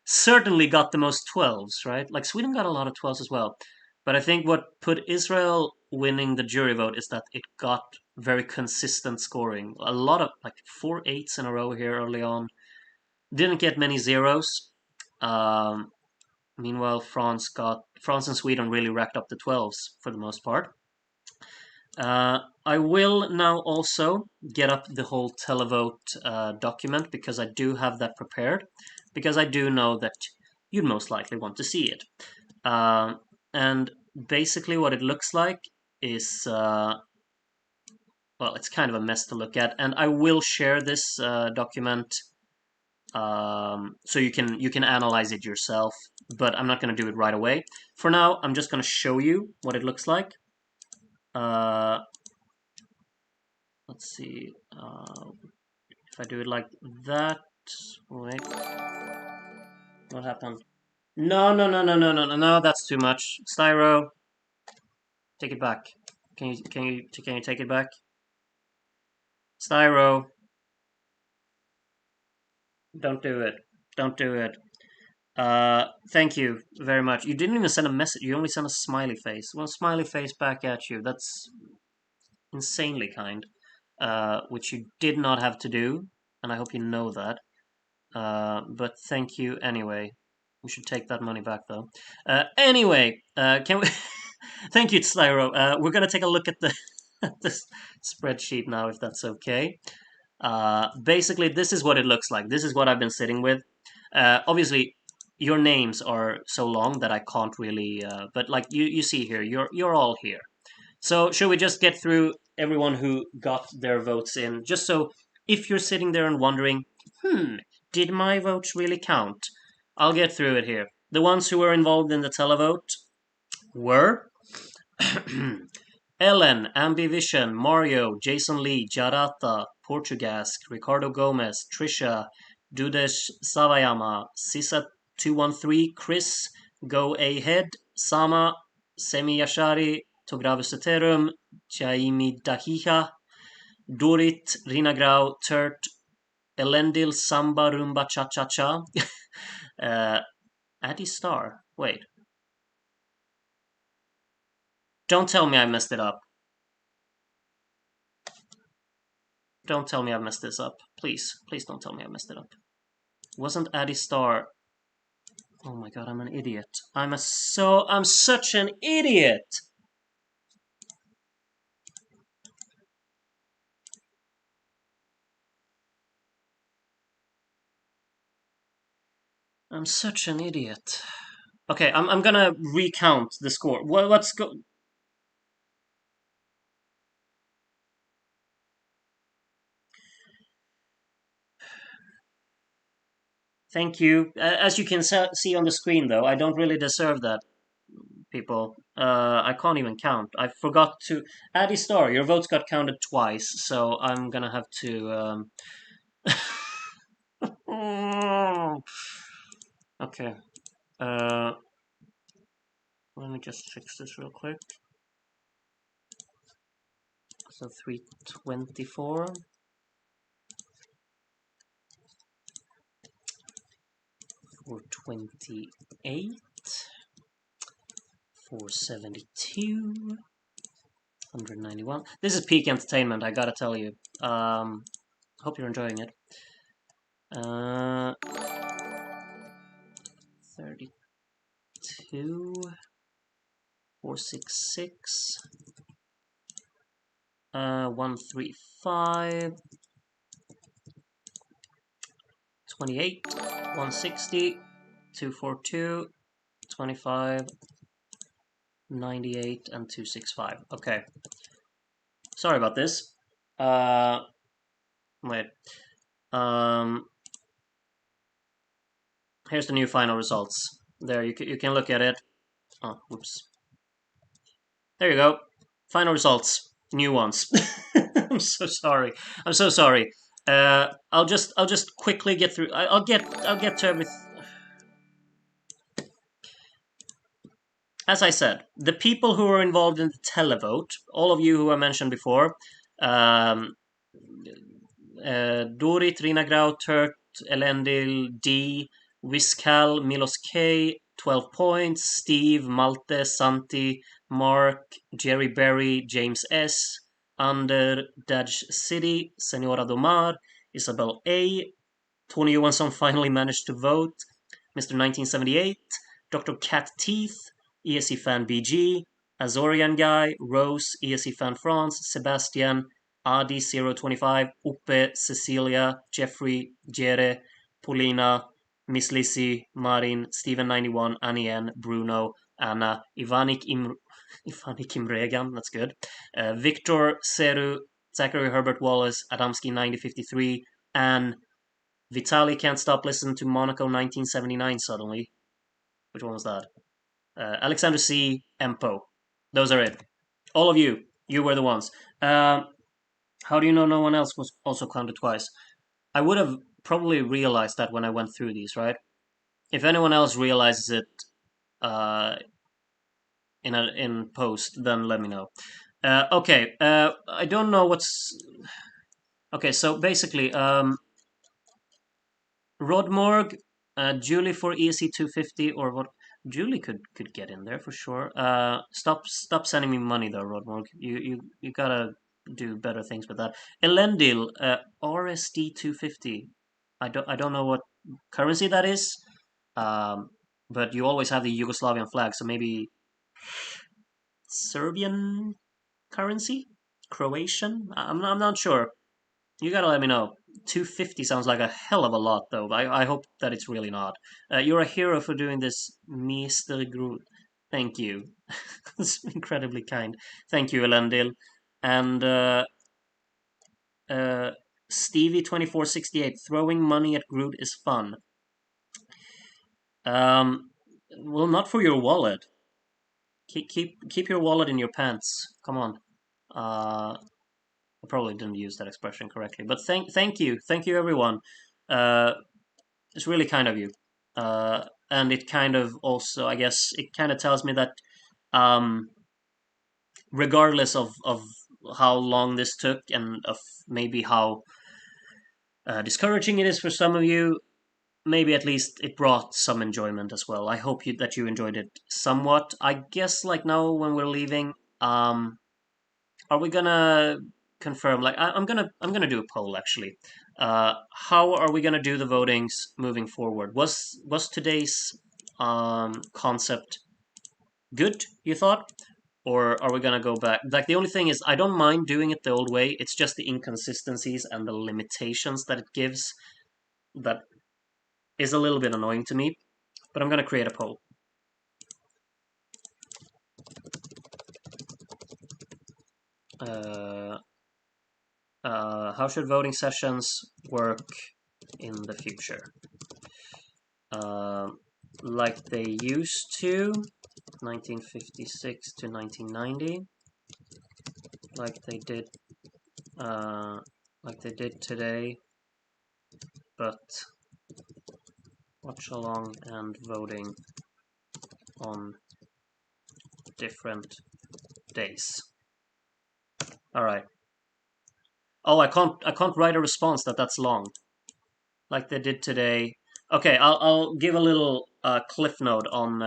certainly got the most 12s, right? Like Sweden got a lot of 12s as well. But I think what put Israel winning the jury vote is that it got very consistent scoring. A lot of, like, 4 8s in a row here early on. Didn't get many zeros. Meanwhile, France and Sweden really racked up the 12s for the most part. I will now also get up the whole televote document because I do have that prepared, because I do know that you'd most likely want to see it. And basically what it looks like is, well, it's kind of a mess to look at, and I will share this document so you can analyze it yourself, but I'm not going to do it right away. For now, I'm just going to show you what it looks like. Let's see if I do it like that. Wait, what happened? No, no, no, no, no, no, no, no. That's too much. Styro, take it back. Can you take it back? Styro, don't do it. Don't do it. Thank you very much. You didn't even send a message. You only sent a smiley face. Well, smiley face back at you. That's insanely kind. Which you did not have to do, and I hope you know that. But thank you anyway. We should take that money back though. Anyway, can we Thank you, Styro. We're gonna take a look at the at this spreadsheet now, if that's okay. Basically, this is what it looks like. This is what I've been sitting with. Obviously, your names are so long that I can't really. But like you see here, you're all here. So should we just get through everyone who got their votes in? Just so if you're sitting there and wondering, did my votes really count? I'll get through it here. The ones who were involved in the televote were Ellen, Ambivision, Mario, Jason Lee, Jarata, Portugasque, Ricardo Gomez, Trisha, Dudesh Savayama, Sisa213, Chris, Go Ahead, Sama, Semi Yashari, Togravuseterum, Jaimi Dahiha, Durit, Rinagrau, Turt, Elendil, Samba, Rumba, Cha Cha Cha, Addy Star. Wait. Don't tell me I messed it up. Don't tell me I messed this up. Please, please don't tell me I messed it up. Wasn't Addy Star? Oh my god, I'm an idiot. I'm such an idiot. I'm such an idiot. Okay, I'm gonna recount the score. What's go? Thank you. As you can see on the screen, though, I don't really deserve that, people. I can't even count. I forgot to. Addy Star, your votes got counted twice, so I'm gonna have to. Okay. Uh, Let me just fix this real quick. So 324. 428. 472. 191. This is peak entertainment, I gotta tell you. Hope you're enjoying it. 32. 466. 135. 28. 160. 242. 25. 98 and 265. Okay. Sorry about this. Wait. Here's the new final results. There, you can look at it. Oh, whoops. There you go. Final results. New ones. I'm so sorry. I'm so sorry. I'll just quickly get through. I'll get to everything. As I said, the people who were involved in the televote, all of you who I mentioned before, Dorit, Rinagrau, Turt, Elendil, D, Wiskal, Milos K, 12 points, Steve, Malte, Santi, Mark, Jerry Berry, James S, Ander, Daj City, Senora Domar, Isabel A, Tony Johansson finally managed to vote, Mr. 1978, Dr. Cat Teeth, ESC Fan BG, Azorian Guy, Rose, ESC Fan France, Sebastian, Adi025, Uppe, Cecilia, Jeffrey, Jere, Polina, Miss Lizzie, Marin, Steven91, Annie N, Bruno, Anna, Ivanik Imregan, that's good, Victor, Seru, Zachary Herbert Wallace, Adamski 9053, and Vitali Can't Stop Listening to Monaco 1979 suddenly. Which one was that? Alexander C. Empo. Those are it. All of you. You were the ones. How do you know no one else was also counted twice? I would have probably realized that when I went through these, right? If anyone else realizes it in post, then let me know. Okay. I don't know what's. Okay, so basically, Rodmorg, Julie for ESC 250 or what? Julie could get in there for sure. Stop sending me money though, Rodmorg. You gotta do better things with that. Elendil, RSD 250. I don't know what currency that is. But you always have the Yugoslavian flag, so maybe Serbian currency, Croatian. I'm not sure. You gotta let me know. 250 sounds like a hell of a lot, though. I hope that it's really not. You're a hero for doing this, Mr. Groot. Thank you. It's incredibly kind. Thank you, Elendil. And uh, Stevie2468, throwing money at Groot is fun. Um, well, not for your wallet. Keep your wallet in your pants. Come on. I probably didn't use that expression correctly, but thank you everyone. Uh, it's really kind of you. And it kind of also, I guess, it kind of tells me that um, regardless of how long this took and of maybe how discouraging it is for some of you, maybe at least it brought some enjoyment as well. I hope that you enjoyed it somewhat. I guess like now when we're leaving, are we gonna confirm? Like I'm gonna do a poll actually. How are we gonna do the votings moving forward? Was today's concept good? You thought? Or are we gonna go back? Like the only thing is, I don't mind doing it the old way. It's just the inconsistencies and the limitations that it gives that is a little bit annoying to me. But I'm gonna create a poll. Uh, how should voting sessions work in the future? Like they used to, 1956 to 1990, like they did, today, but watch along and voting on different days. All right. Oh, I can't write a response that's long, like they did today. Okay, I'll give a little cliff note on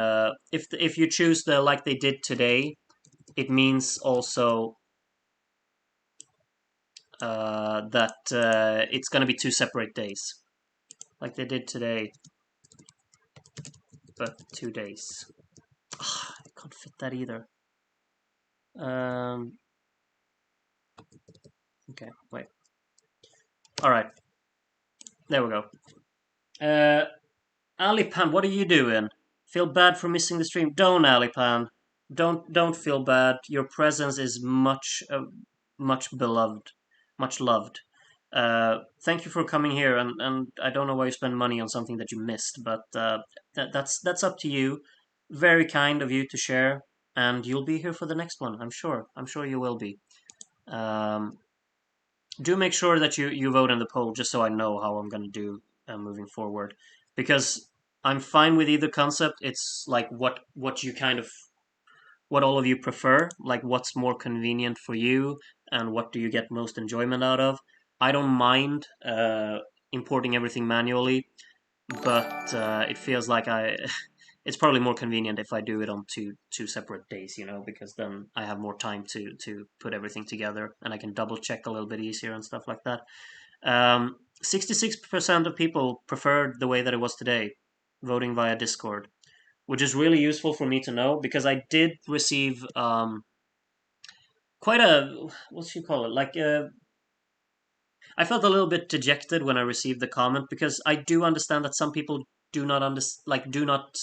if you choose the like they did today, it means also that it's going to be 2 separate days, like they did today, but 2 days. I can't fit that either. Okay, wait. All right, there we go. Alipan, what are you doing? Feel bad for missing the stream? Don't, Alipan. Don't feel bad. Your presence is much beloved, much loved. Thank you for coming here, and I don't know why you spend money on something that you missed, but that's up to you. Very kind of you to share, and you'll be here for the next one. I'm sure. I'm sure you will be. Um, do make sure that you vote in the poll, just so I know how I'm going to do moving forward, because I'm fine with either concept. It's like what you kind of what all of you prefer, like what's more convenient for you and what do you get most enjoyment out of. I don't mind importing everything manually, but it feels like it's probably more convenient if I do it on two separate days, because then I have more time to put everything together and I can double check a little bit easier and stuff like that. 66% of people preferred the way that it was today, voting via Discord, which is really useful for me to know because I did receive quite a what you call it, like I felt a little bit dejected when I received the comment because I do understand that some people do not do not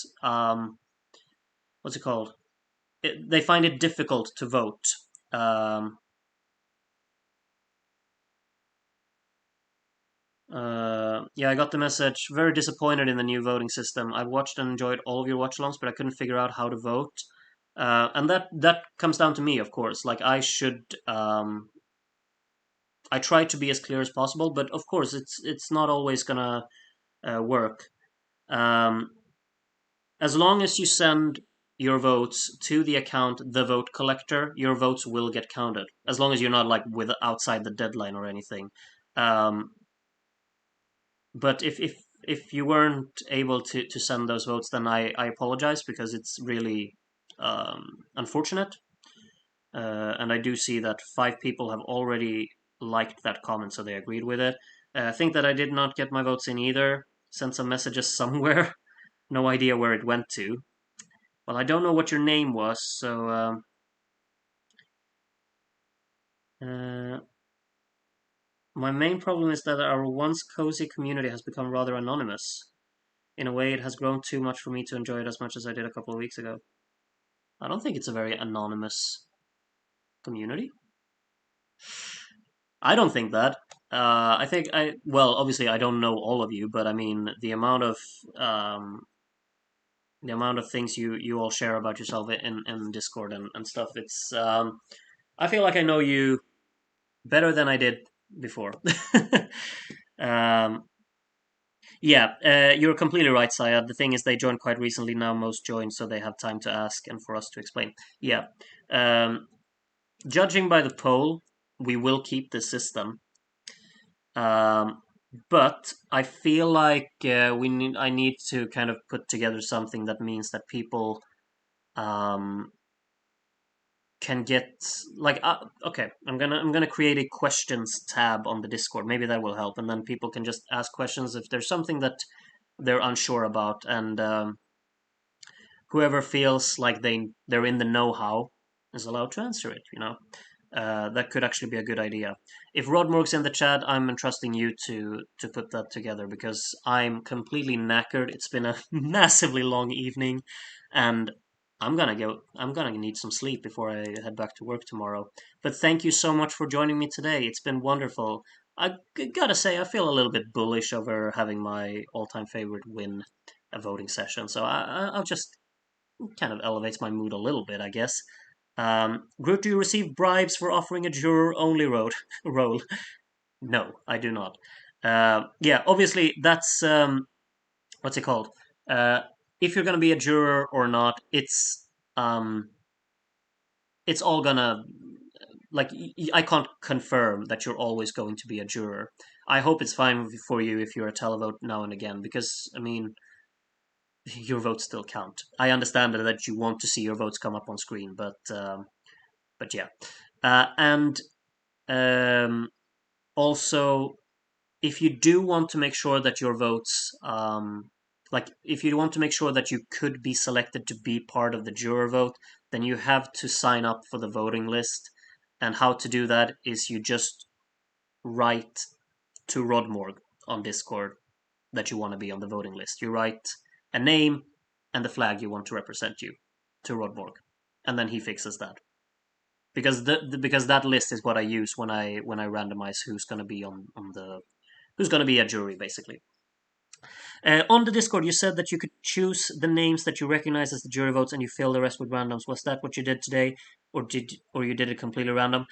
what's it called? They find it difficult to vote. Um, yeah, I got the message. Very disappointed in the new voting system. I watched and enjoyed all of your watch-alongs, but I couldn't figure out how to vote. And that comes down to me, of course. Like I should, I try to be as clear as possible, but of course, it's not always gonna work. Um, as long as you send your votes to the account the vote collector, your votes will get counted. As long as you're not like with outside the deadline or anything. Um, but if you weren't able to send those votes, then I apologize because it's really unfortunate. And I do see that 5 people have already liked that comment, so they agreed with it. I think that I did not get my votes in either. Sent some messages somewhere. No idea where it went to. Well, I don't know what your name was, so Uh, my main problem is that our once cozy community has become rather anonymous. In a way, it has grown too much for me to enjoy it as much as I did a couple of weeks ago. I don't think it's a very anonymous community. I don't think that. I think well, obviously, I don't know all of you, but I mean, um, the amount of things you all share about yourself in Discord and stuff. It's I feel like I know you better than I did before. um, yeah, you're completely right, Sayad. The thing is, they joined quite recently now. Most joined, so they have time to ask and for us to explain. Yeah, um, judging by the poll, we will keep the system. Um, but I feel like I need to kind of put together something that means that people um, can get like okay, I'm gonna create a questions tab on the Discord. Maybe that will help, and then people can just ask questions if there's something that they're unsure about, and whoever feels like they're in the know-how is allowed to answer it. That could actually be a good idea. If Rodmorg's in the chat, I'm entrusting you to put that together because I'm completely knackered. It's been a massively long evening, and I'm gonna need some sleep before I head back to work tomorrow. But thank you so much for joining me today. It's been wonderful. Gotta say, I feel a little bit bullish over having my all-time favorite win a voting session. So I'll just kind of elevates my mood a little bit, I guess. Groot, do you receive bribes for offering a juror-only role? No, I do not. Yeah, obviously that's what's it called? Uh, if you're gonna be a juror or not, um, it's all gonna like I can't confirm that you're always going to be a juror. I hope it's fine for you if you're a televote now and again, because I mean your votes still count. I understand that you want to see your votes come up on screen, but yeah. And also, if you do want to make sure that your votes, like if you want to make sure that you could be selected to be part of the juror vote, then you have to sign up for the voting list. And how to do that is you just write to Rodmorg on Discord that you want to be on the voting list. You write a name and the flag you want to represent you to Rodmorg, and then he fixes that. Because that list is what I use when I randomize who's going to be on the who's going to be a jury basically. On the Discord, you said that you could choose the names that you recognize as the jury votes, and you fill the rest with randoms. Was that what you did today, or you did it completely random?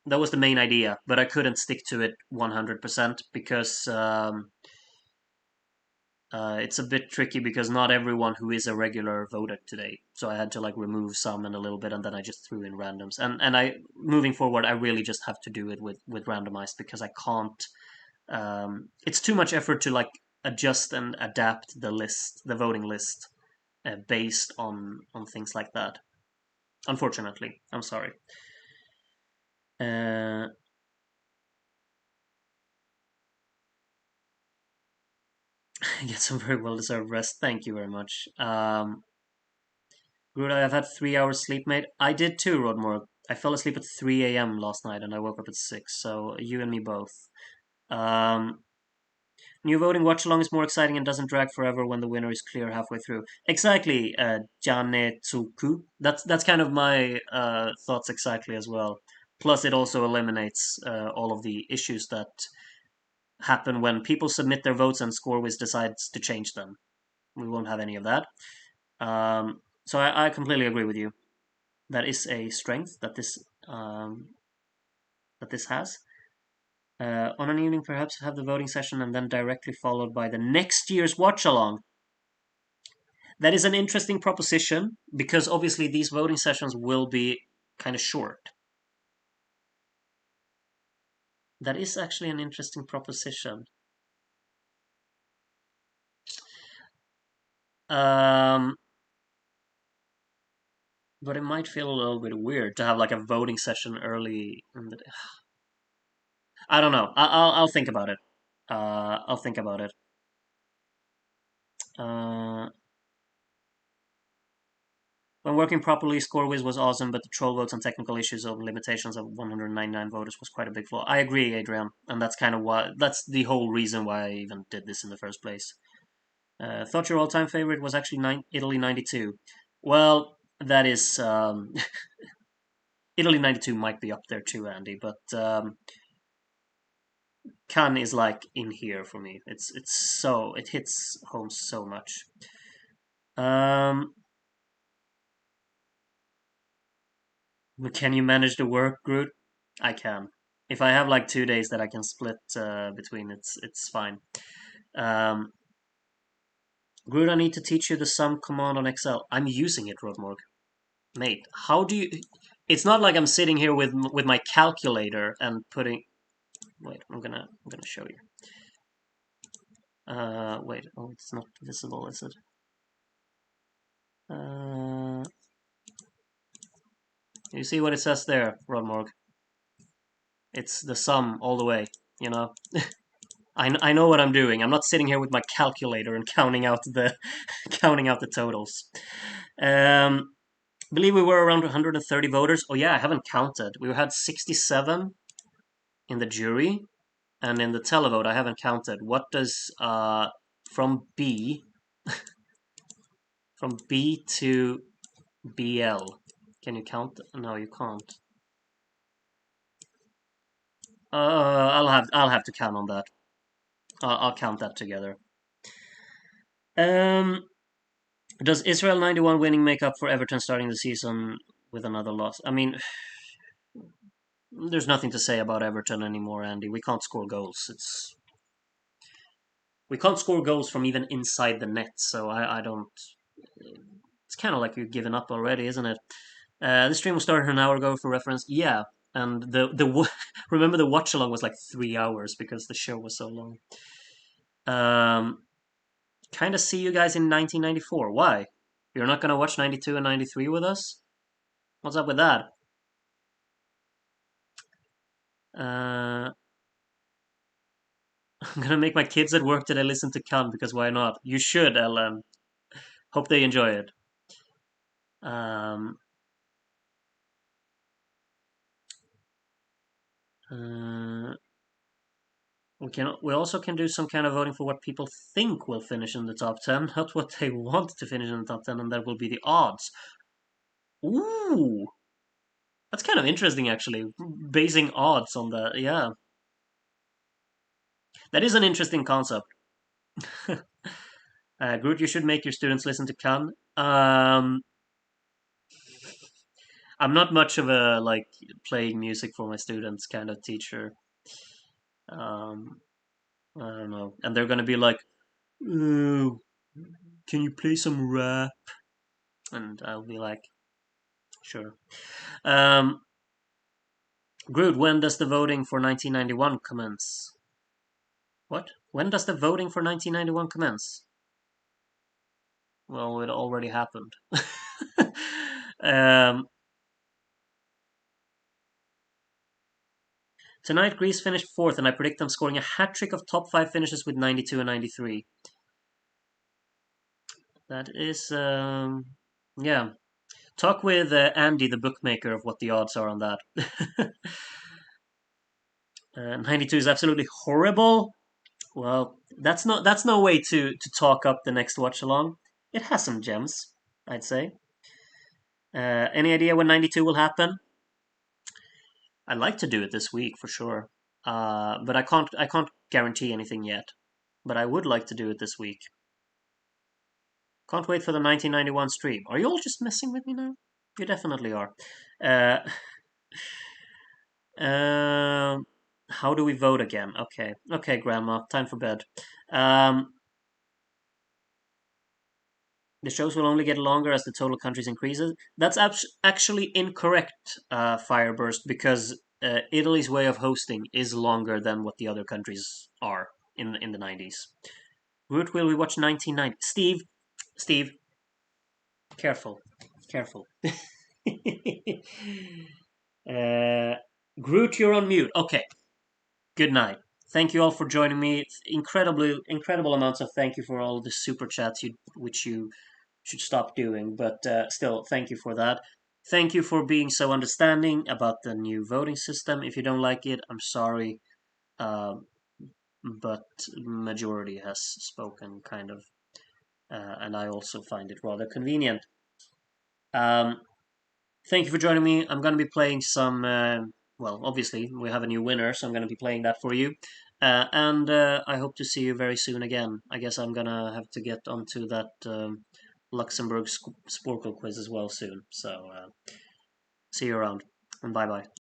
That was the main idea, but I couldn't stick to it 100% because it's a bit tricky because not everyone who is a regular voted today. So I had to like remove some and a little bit, and then I just threw in randoms. And I moving forward, I really just have to do it with randomized because I can't. It's too much effort to like adjust and adapt the voting list, based on things like that. Unfortunately, I'm sorry. Uh, get some very well deserved rest. Thank you very much. Good, I've had 3 hours sleep, mate. I did too, Rodmore. I fell asleep at 3 a.m. last night and I woke up at 6, so you and me both. Um, New voting watch along is more exciting and doesn't drag forever when the winner is clear halfway through. Exactly, Jane Tsuku. That's kind of my thoughts exactly as well. Plus, it also eliminates all of the issues that happen when people submit their votes and Scorewiz decides to change them. We won't have any of that. So I completely agree with you. That is a strength um, that this has. On an evening, perhaps have the voting session and then directly followed by the next year's watch along. That is an interesting proposition because obviously these voting sessions will be kind of short. That is actually an interesting proposition. Um, but it might feel a little bit weird to have like a voting session early in the day. I don't know. I'll think about it. I'll think about it. Uh, when When working properly, Score Wiz was awesome, but the troll votes and technical issues of limitations of 199 voters was quite a big flaw. I agree, Adrian, and that's kind of why, that's the whole reason why I even did this in the first place. Thought your all-time favorite was actually Italy 92. Well, that is Italy 92 might be up there too, Andy, but Cannes is like in here for me. It hits home so much. Um, can you manage the work, Groot? I can. If I have like 2 days that I can split between, it's fine. Um, Groot, I need to teach you the sum command on Excel. I'm using it, Rodmorg. Mate, how do you? It's not like I'm sitting here with my calculator and putting. Wait, I'm gonna show you. Wait. Oh, it's not visible, is it? You see what it says there, Rodmorg? It's the sum all the way. You know. I know what I'm doing. I'm not sitting here with my calculator and counting out the counting out the totals. Believe we were around 130 voters. Oh yeah, I haven't counted. We had 67 in the jury, and in the televote I haven't counted. What does from B from B to BL? Can you count? No, you can't. I'll have to count on that. I'll count that together. Um, does Israel 91 winning make up for Everton starting the season with another loss? I mean, there's nothing to say about Everton anymore, Andy. We can't score goals. We can't score goals from even inside the net, so I don't. It's kind of like you've given up already, isn't it? The stream was started an hour ago for reference. Yeah, and remember the watch along was like 3 hours because the show was so long. Kind of see you guys in 1994. Why? You're not gonna watch 92 and 93 with us? What's up with that? Uh, I'm gonna make my kids at work today listen to Khan because why not? You should, Ellen. Hope they enjoy it. Um, uh, we also can do some kind of voting for what people think will finish in the top 10, not what they want to finish in the top 10, and that will be the odds. Ooh, that's kind of interesting actually. Basing odds on that, yeah, that is an interesting concept. Groot, you should make your students listen to Khan. I'm not much of a like playing music for my students kind of teacher. Um, I don't know, and they're gonna be like, "Ooh, can you play some rap?" And I'll be like, "Sure." Um, Groot, when does the voting for 1991 commence? What? When does the voting for 1991 commence? Well, it already happened. um, Tonight, Greece finished fourth, and I predict them scoring a hat trick of top five finishes with 92 and 93. That is, yeah. Talk with Andy, the bookmaker, of what the odds are on that. 92 is absolutely horrible. Well, that's no way to talk up the next watch along. It has some gems, I'd say. Any idea when 92 will happen? I'd like to do it this week for sure, but I can't guarantee anything yet. But I would like to do it this week. Can't wait for the 1991 stream. Are you all just messing with me now? You definitely are. Uh, how do we vote again? Okay, Grandma, time for bed. Um, the shows will only get longer as the total countries increases. That's actually incorrect, Fireburst, because Italy's way of hosting is longer than what the other countries are in the 90s. Root, will we watch 1990? Steve, careful, careful. Groot, you're on mute. Okay, good night. Thank you all for joining me. Incredible amounts of thank you for all the super chats which you stop doing. But still, thank you for that. Thank you for being so understanding about the new voting system. If you don't like it, I'm sorry, but majority has spoken, kind of, and I also find it rather convenient. Um, Thank you for joining me. I'm going to be playing some. Well, obviously, we have a new winner, so I'm going to be playing that for you. And I hope to see you very soon again. I guess I'm going to have to get onto that Luxembourg Sporkle quiz as well soon. So see you around, and bye bye.